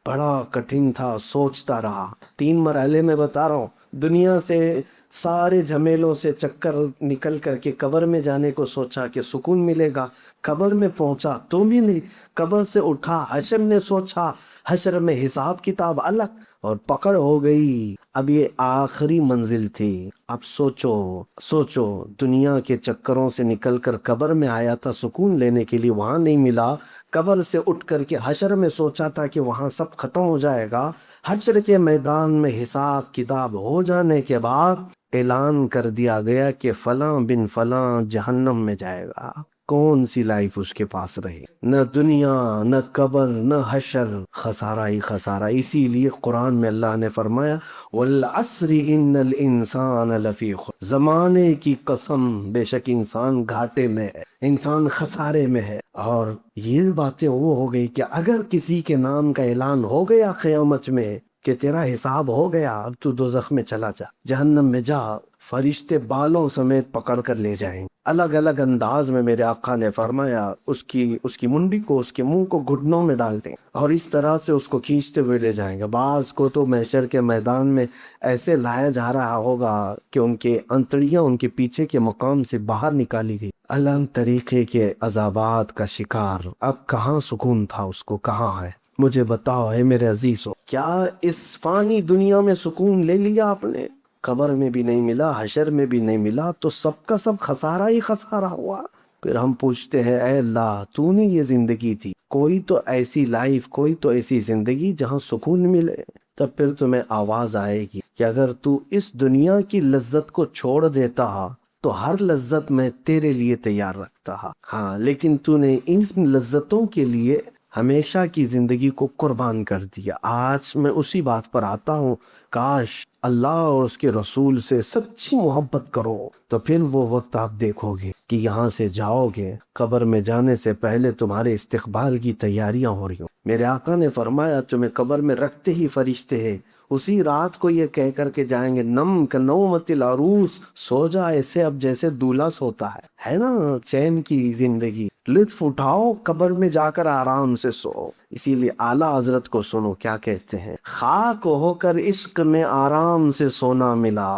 بڑا کٹھن تھا، سوچتا رہا۔ 3 مرحلے میں بتا رہا ہوں، دنیا سے سارے جھمیلوں سے چکر نکل کر کے قبر میں جانے کو سوچا کہ سکون ملے گا، قبر میں پہنچا تو بھی نہیں، قبر سے اٹھا، حشر نے سوچا، حشر میں حساب کتاب الگ، اور پکڑ ہو گئی، اب یہ آخری منزل تھی۔ اب سوچو دنیا کے چکروں سے نکل کر قبر میں آیا تھا سکون لینے کے لیے، وہاں نہیں ملا، قبر سے اٹھ کر کے حشر میں سوچا تھا کہ وہاں سب ختم ہو جائے گا، حشر کے میدان میں حساب کتاب ہو جانے کے بعد اعلان کر دیا گیا کہ فلاں بن فلاں جہنم میں جائے گا۔ کون سی لائف اس کے پاس رہی، نہ دنیا، نہ قبر، نہ حشر، خسارہ ہی خسارہ۔ اسی لیے قرآن میں اللہ نے فرمایا والعصر ان الانسان لفی خسر، زمانے کی قسم بے شک انسان گھاٹے میں ہے، انسان خسارے میں ہے۔ اور یہ باتیں وہ ہو گئی کہ اگر کسی کے نام کا اعلان ہو گیا قیامت میں کہ تیرا حساب ہو گیا، اب تو دوزخ میں چلا جا، جہنم میں جا، فرشتے بالوں سمیت پکڑ کر لے جائیں، الگ الگ انداز میں میرے آقا نے فرمایا، اس کی منڈی کو، اس کے منہ کو گھٹنوں میں ڈال دیں، اور اس طرح سے اس کو کھینچتے ہوئے لے جائیں گے۔ بعض کو تو محشر کے میدان میں ایسے لایا جا رہا ہوگا کہ ان کے انتڑیاں ان کے پیچھے کے مقام سے باہر نکالی گئی، الگ طریقے کے عذابات کا شکار۔ اب کہاں سکون تھا اس کو، کہاں ہے؟ مجھے بتاؤ ہے میرے عزیزو، کیا اس فانی دنیا میں سکون لے لیا آپ نے؟ قبر میں بھی نہیں ملا، حشر میں بھی نہیں ملا، تو سب کا سب خسارہ ہی خسارہ ہوا۔ پھر ہم پوچھتے ہیں اے اللہ تو نے یہ زندگی دی، کوئی تو ایسی لائف، کوئی تو ایسی زندگی جہاں سکون ملے، تب پھر تمہیں آواز آئے گی کہ اگر تو اس دنیا کی لذت کو چھوڑ دیتا تو ہر لذت میں تیرے لیے تیار رکھتا، ہاں لیکن تو نے ان لذتوں کے لیے ہمیشہ کی زندگی کو قربان کر دیا۔ آج میں اسی بات پر آتا ہوں، کاش اللہ اور اس کے رسول سے سچی محبت کرو، تو پھر وہ وقت آپ دیکھو گے کہ یہاں سے جاؤ گے، قبر میں جانے سے پہلے تمہارے استقبال کی تیاریاں ہو رہی ہوں۔ میرے آقا نے فرمایا تمہیں قبر میں رکھتے ہی فرشتے ہیں اسی رات کو یہ کہہ کر کے جائیں گے نم کنومت العروس، سو جا ایسے اب جیسے دولہا سوتا ہے نا، چین کی زندگی، لطف اٹھاؤ، قبر میں جا کر آرام سے سو۔ اسی لیے اعلیٰ حضرت کو سنو کیا کہتے ہیں، خاک ہو کر عشق میں آرام سے سونا ملا،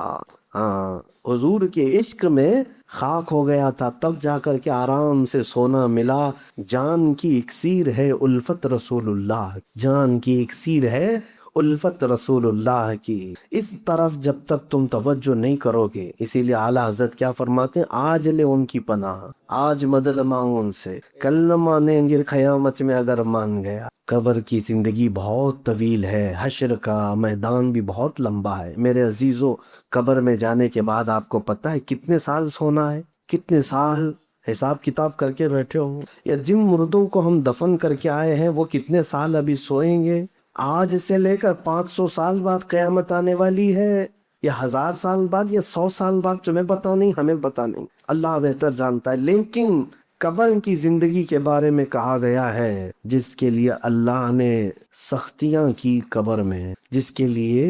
ہاں حضور کے عشق میں خاک ہو گیا تھا، تب جا کر کے آرام سے سونا ملا۔ جان کی اکسیر ہے الفت رسول اللہ، جان کی اکسیر ہے الفت رسول اللہ کی، اس طرف جب تک تم توجہ نہیں کرو گے۔ اسی لیے اعلیٰ حضرت کیا فرماتے ہیں، آج لے ان کی پناہ، آج مدد مانگ ان سے، کل نہ مانیں گے قیامت میں اگر مان گیا۔ قبر کی زندگی بہت طویل ہے، حشر کا میدان بھی بہت لمبا ہے میرے عزیزو۔ قبر میں جانے کے بعد آپ کو پتہ ہے کتنے سال سونا ہے، کتنے سال؟ حساب کتاب کر کے بیٹھے ہو؟ یا جن مردوں کو ہم دفن کر کے آئے ہیں وہ کتنے سال ابھی سوئیں گے؟ آج سے لے کر 500 سال بعد قیامت آنے والی ہے، یا 1000 سال بعد، یا 100 سال بعد، تمہیں پتا نہیں، ہمیں پتا نہیں، اللہ بہتر جانتا ہے۔ لیکن قبر کی زندگی کے بارے میں کہا گیا ہے، جس کے لیے اللہ نے سختیاں کی قبر میں، جس کے لیے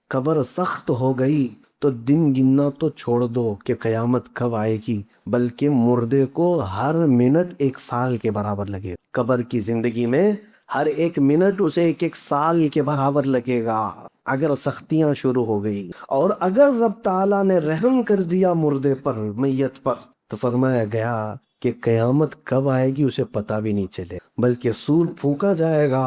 قبر سخت ہو گئی، تو دن گننا تو چھوڑ دو کہ قیامت کب آئے گی، بلکہ مردے کو ہر منٹ 1 سال کے برابر لگے۔ قبر کی زندگی میں ہر 1 منٹ اسے 1 سال کے برابر لگے گا اگر سختیاں شروع ہو گئی۔ اور اگر رب تعالیٰ نے رحم کر دیا مردے پر، میت پر، تو فرمایا گیا کہ قیامت کب آئے گی اسے پتہ بھی نہیں چلے، بلکہ سور پھونکا جائے گا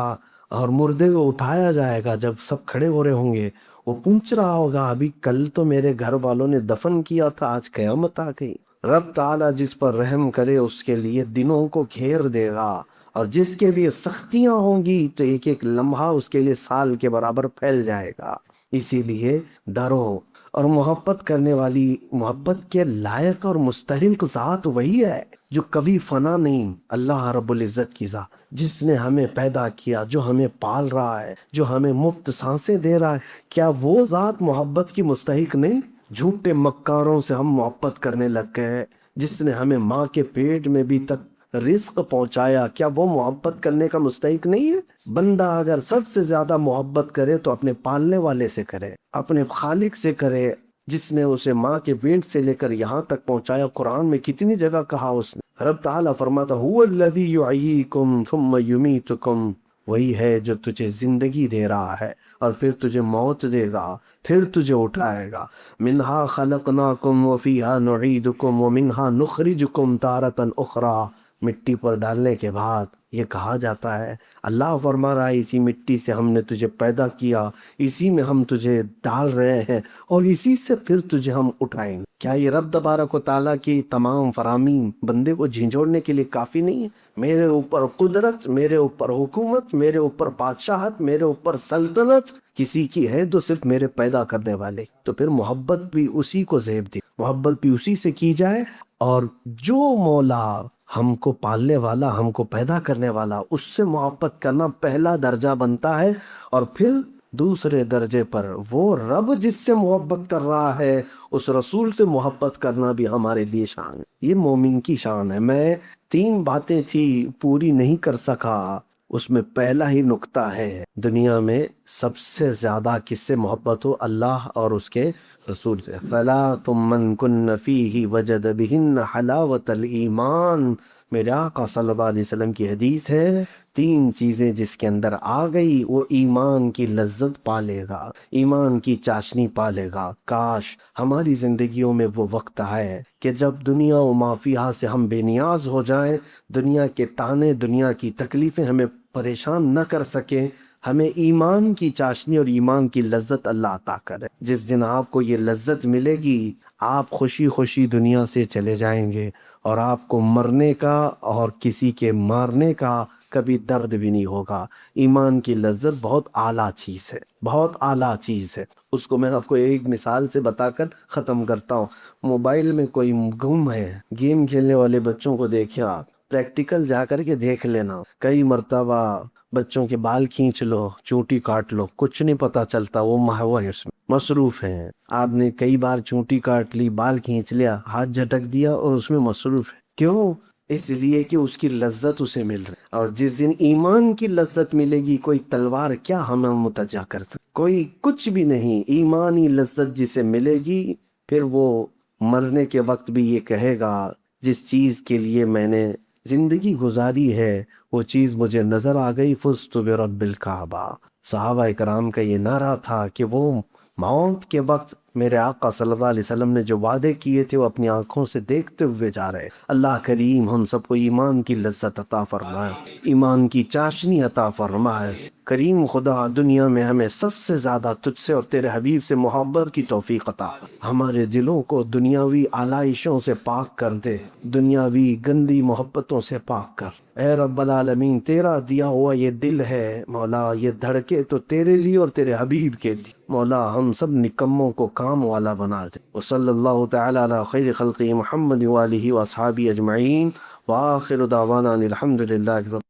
اور مردے کو اٹھایا جائے گا۔ جب سب کھڑے ہو رہے ہوں گے، وہ پوچھ رہا ہوگا ابھی کل تو میرے گھر والوں نے دفن کیا تھا، آج قیامت آ گئی۔ رب تعالیٰ جس پر رحم کرے اس کے لیے دنوں کو گھیر دے گا، اور جس کے لیے سختیاں ہوں گی تو 1 لمحہ اس کے لیے سال کے برابر پھیل جائے گا۔ اسی لیے ڈرو، اور محبت کرنے والی، محبت کے لائق اور مستحق ذات وہی ہے جو کبھی فنا نہیں، اللہ رب العزت کی ذات، جس نے ہمیں پیدا کیا، جو ہمیں پال رہا ہے، جو ہمیں مفت سانسیں دے رہا ہے۔ کیا وہ ذات محبت کی مستحق نہیں؟ جھوٹے مکاروں سے ہم محبت کرنے لگ گئے، جس نے ہمیں ماں کے پیٹ میں بھی تک رزق پہنچایا، کیا وہ محبت کرنے کا مستحق نہیں ہے؟ بندہ اگر سب سے زیادہ محبت کرے تو اپنے پالنے والے سے کرے، اپنے خالق سے کرے، جس نے اسے ماں کے پیٹ سے لے کر یہاں تک پہنچایا۔ قرآن میں کتنی جگہ کہا اس نے، رب تعالیٰ فرماتا هو الذی یحییکم ثم یمیتکم، وہی ہے جو تجھے زندگی دے رہا ہے اور پھر تجھے موت دے گا، پھر تجھے اٹھائے گا۔ منہا خلقناکم وفیہا نعیدکم ومنہا نخرجکم تارۃ اخری، مٹی پر ڈالنے کے بعد یہ کہا جاتا ہے، اللہ فرما رہا ہے اسی مٹی سے ہم نے تجھے پیدا کیا، اسی میں ہم تجھے ڈال رہے ہیں، اور اسی سے پھر تجھے ہم اٹھائیں گے۔ کیا یہ رب تبارک و تعالیٰ کی تمام فرامین بندے کو جھنجھوڑنے کے لیے کافی نہیں ہے؟ میرے اوپر قدرت، میرے اوپر حکومت، میرے اوپر بادشاہت، میرے اوپر سلطنت کسی کی ہے تو صرف میرے پیدا کرنے والے۔ تو پھر محبت بھی اسی کو زیب دی، محبت بھی اسی سے کی جائے، اور جو مولا ہم کو پالنے والا، ہم کو پیدا کرنے والا، اس سے محبت کرنا پہلا درجہ بنتا ہے، اور پھر دوسرے درجے پر وہ رب جس سے محبت کر رہا ہے، اس رسول سے محبت کرنا بھی ہمارے لیے شان ہے۔ یہ مومن کی شان ہے۔ میں 3 باتیں تھی پوری نہیں کر سکا، اس میں پہلا ہی نقطہ ہے، دنیا میں سب سے زیادہ کس سے محبت ہو؟ اللہ اور اس کے رسول سے۔ ثلاث من کن فیہ وجد بہن حلاوت الایمان، میرے آقا صلی اللہ علیہ وسلم کی حدیث ہے، 3 چیزیں جس کے اندر آ گئی وہ ایمان کی لذت پالے گا، ایمان کی چاشنی پالے گا۔ کاش ہماری زندگیوں میں وہ وقت آئے کہ جب دنیا و ما فیہا سے ہم بے نیاز ہو جائیں، دنیا کے تانے، دنیا کی تکلیفیں ہمیں پریشان نہ کر سکیں، ہمیں ایمان کی چاشنی اور ایمان کی لذت اللہ عطا کرے۔ جس دن آپ کو یہ لذت ملے گی، آپ خوشی خوشی دنیا سے چلے جائیں گے، اور آپ کو مرنے کا اور کسی کے مارنے کا کبھی درد بھی نہیں ہوگا۔ ایمان کی لذت بہت اعلیٰ چیز ہے، بہت اعلیٰ چیز ہے۔ اس کو میں آپ کو ایک مثال سے بتا کر ختم کرتا ہوں۔ موبائل میں کوئی گم ہے، گیم کھیلنے والے بچوں کو دیکھیں، آپ پریکٹیکل جا کر کے دیکھ لینا، کئی مرتبہ بچوں کے بال کھینچ لو، چونٹی کاٹ لو، کچھ نہیں پتا چلتا، وہ محو ہے، اس میں مصروف ہیں۔ آپ نے کئی بار چونٹی کاٹ لی، بال کھینچ لیا، ہاتھ جھٹک دیا، اور اس میں مصروف ہے۔ کیوں؟ اس لیے کہ اس کی لذت اسے مل رہی ہے۔ اور جس دن ایمان کی لذت ملے گی، کوئی تلوار کیا ہمیں متجا کر سکے، کوئی کچھ بھی نہیں۔ ایمانی لذت جسے ملے گی، پھر وہ مرنے کے وقت بھی یہ کہے گا، جس چیز کے لیے میں نے زندگی گزاری ہے وہ چیز مجھے نظر آ گئی، فزت برب الکعبہ۔ صحابہ کرام کا یہ نعرہ تھا کہ وہ موت کے وقت میرے آقا صلی اللہ علیہ وسلم نے جو وعدے کیے تھے وہ اپنی آنکھوں سے دیکھتے ہوئے جا رہے۔ اللہ کریم ہم سب کو ایمان کی لذت عطا فرمائے، ایمان کی چاشنی عطا فرمائے۔ کریم خدا دنیا میں ہمیں سب سے زیادہ تجھ سے اور تیرے حبیب سے محبت کی توفیق عطا فرما۔ ہمارے دلوں کو دنیاوی آلائشوں سے پاک کر دے، دنیاوی گندی محبتوں سے پاک کر۔ اے رب العالمین، تیرا دیا ہوا یہ دل ہے مولا، یہ دھڑکے تو تیرے لیے اور تیرے حبیب کے لیے۔ مولا ہم سب نکموں کو کام والا بنا دے۔ وصلی اللہ تعالی علی خیر خلقہ محمد وآلہ واصحابہ اجمعین، وآخر دعوانا الحمد للہ رب